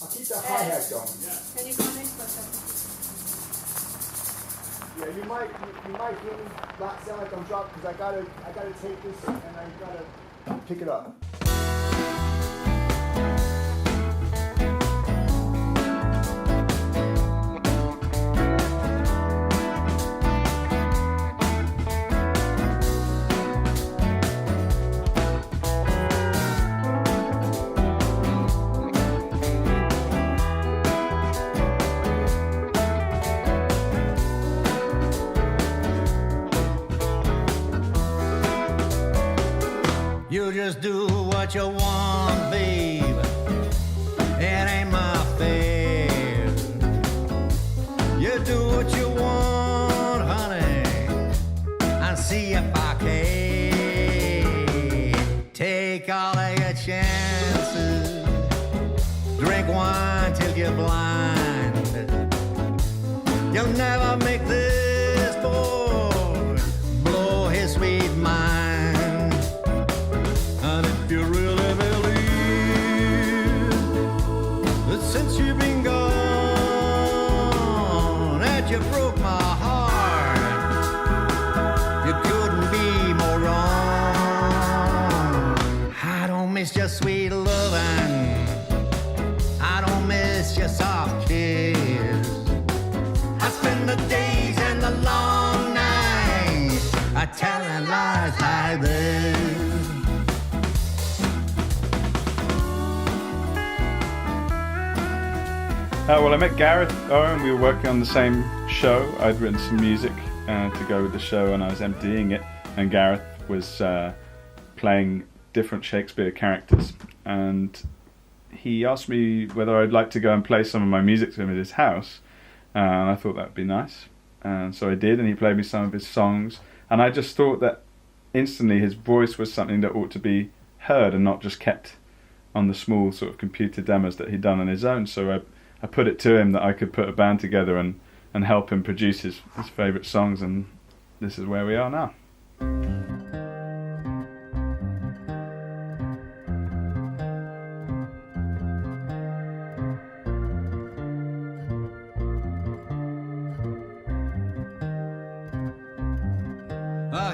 I'll keep the hi-hat going. Can you come next one? Yeah, you might hear me sound like I'm dropped because I gotta take this and I gotta pick it up. You just do what you want, babe. It ain't my affair. You do what you want, honey, and see if I can. Take all of your chances. Drink wine till you're blind. You'll never make this boy blow his sweet mind. And if you really believe that since you've been gone, that you broke my heart, you couldn't be more wrong. I don't miss your sweet loving. I don't miss your soft kiss. I spend the days and the long nights telling lies like this. Well, I met Gareth Owen. We were working on the same show. I'd written some music to go with the show, and I was emceeing it. And Gareth was playing different Shakespeare characters. And he asked me whether I'd like to go and play some of my music to him at his house. And I thought that would be nice. And so I did, and he played me some of his songs. And I just thought that instantly his voice was something that ought to be heard and not just kept on the small sort of computer demos that he'd done on his own. So I put it to him that I could put a band together and help him produce his favourite songs, and this is where we are now.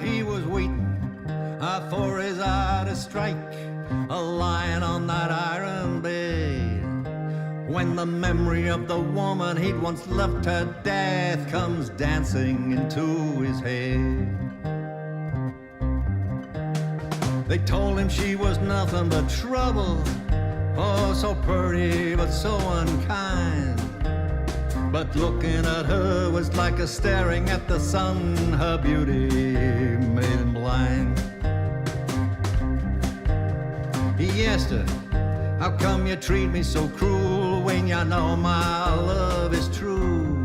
He was waiting for his eye to strike, lying on that iron bed, when the memory of the woman he'd once loved to death comes dancing into his head. They told him she was nothing but trouble, oh, so pretty but so unkind. But looking at her was like a staring at the sun. Her beauty made him blind. He asked her, how come you treat me so cruel when you know my love is true?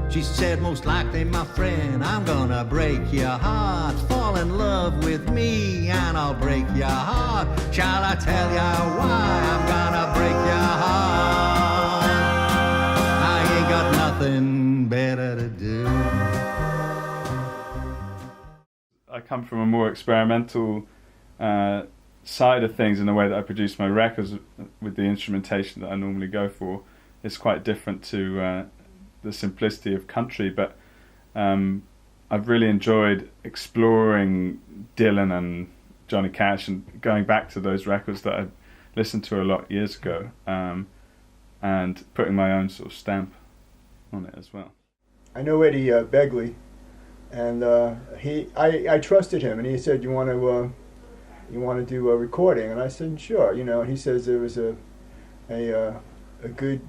She said, most likely, my friend, I'm gonna break your heart. Fall in love with me and I'll break your heart. Shall I tell you why I'm gonna break your heart? I ain't got nothing better to do. I come from a more experimental side of things in the way that I produce my records with the instrumentation that I normally go for. It's quite different to the simplicity of country, but I've really enjoyed exploring Dylan and Johnny Cash and going back to those records that I listened to a lot years ago, and putting my own sort of stamp on it as well. I know Eddie Begley, and I trusted him, and he said, you want to do a recording? And I said, sure. And he says there was a good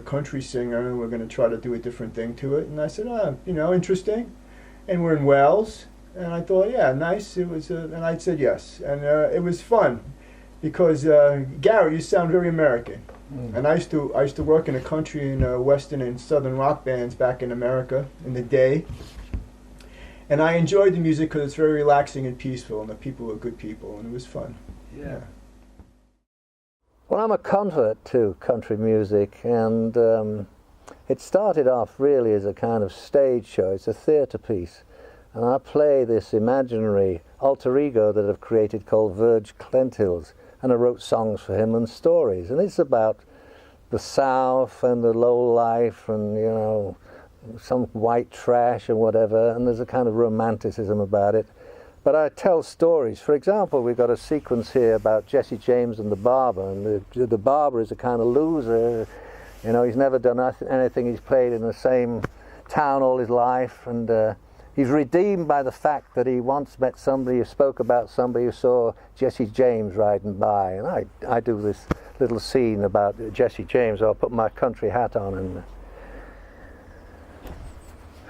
country singer, and we're going to try to do a different thing to it. And I said, interesting. And we're in Wales, and I thought, yeah, nice. It was, and I said yes, and it was fun, because Gary, you sound very American. And I used to work in a country and western and southern rock bands back in America in the day. And I enjoyed the music because it's very relaxing and peaceful, and the people were good people, and it was fun. Yeah. Well, I'm a convert to country music, and it started off really as a kind of stage show. It's a theatre piece, and I play this imaginary alter ego that I've created called Verge Clenthills, and I wrote songs for him and stories, and it's about the South and the low life and, you know, some white trash and whatever, and there's a kind of romanticism about it. But I tell stories. For example, we've got a sequence here about Jesse James and the barber, and the barber is a kind of loser. You know, he's never done anything. He's played in the same town all his life, and he's redeemed by the fact that he once met somebody who spoke about somebody who saw Jesse James riding by. And I do this little scene about Jesse James. I'll put my country hat on and...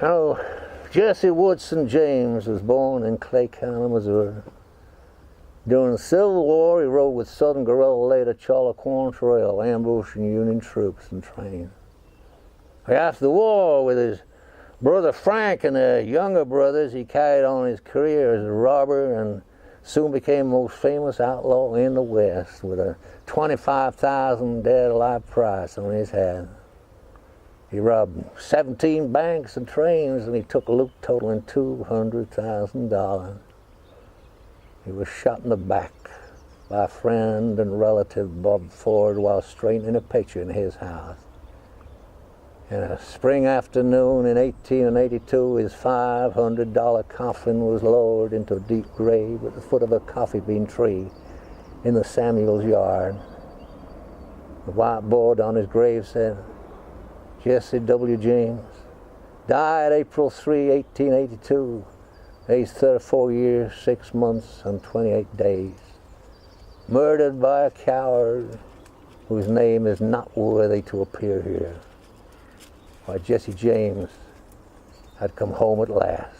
Oh, Jesse Woodson James was born in Clay County, Missouri. During the Civil War, he rode with Southern guerrilla later Chautauqua Trail, ambushing Union troops and trains. After the war, with his brother Frank and the younger brothers, he carried on his career as a robber and soon became the most famous outlaw in the West with a $25,000 dead alive price on his head. He robbed 17 banks and trains, and he took a loot totaling $200,000. He was shot in the back by a friend and relative, Bob Ford, while straightening a picture in his house. In a spring afternoon in 1882, his $500 coffin was lowered into a deep grave at the foot of a coffee bean tree in the Samuels yard. The white board on his grave said, Jesse W. James, died April 3, 1882, aged 34 years, 6 months, and 28 days. Murdered by a coward whose name is not worthy to appear here. Why, Jesse James had come home at last.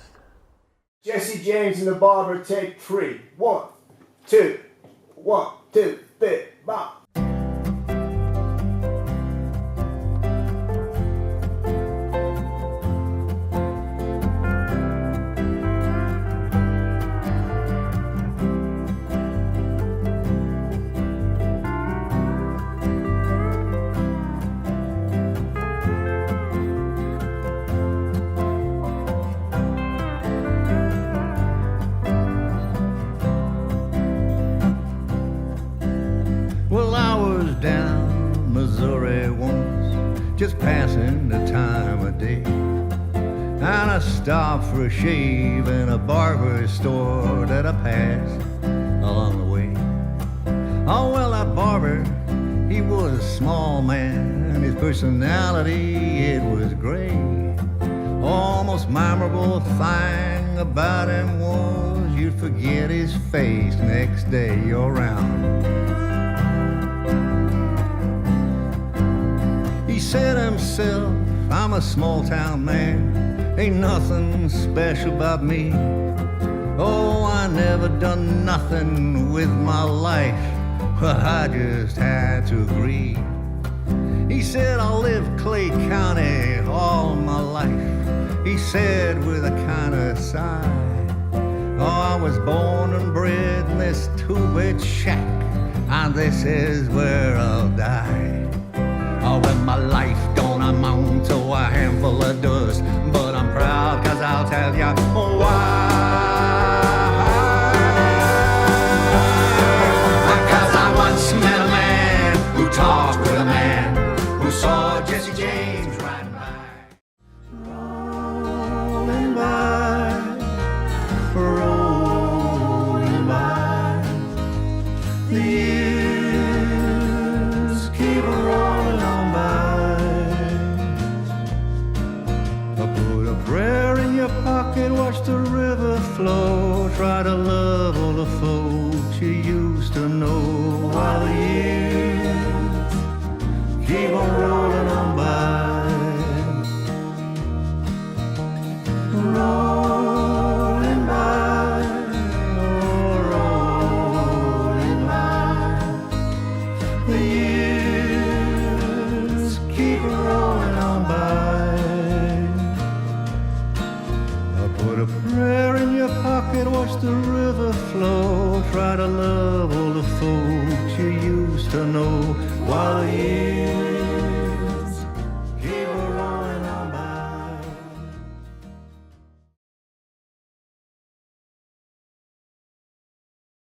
Jesse James and the barber, take 3. 1, 2, 1, 2, 3, bop. Down Missouri once, just passing the time of day, and I stopped for a shave in a barber store that I passed along the way. Oh well, that barber, he was a small man, and his personality, it was great. Almost memorable thing about him was you'd forget his face next day you're around. He said himself, I'm a small town man, ain't nothing special about me. Oh, I never done nothing with my life, well, I just had to agree. He said, I lived Clay County all my life, he said with a kind of sigh. Oh, I was born and bred in this two-bed shack, and this is where I'll die. Oh, well, my life don't amount to a handful of dust, but I'm proud 'cause I'll tell ya why. 'Cause I once met a man who talked with a man who saw Jesse James riding by. Rolling by, rolling by, the years keep rolling on by. Put a prayer in your pocket, watch the river flow, try to love all the folks you used to know, while the years keep on rolling on by. Rolling by, rolling by, the years keep rolling on by. Put a prayer in your pocket, watch the river flow, try to love all the folks you used to know, while the years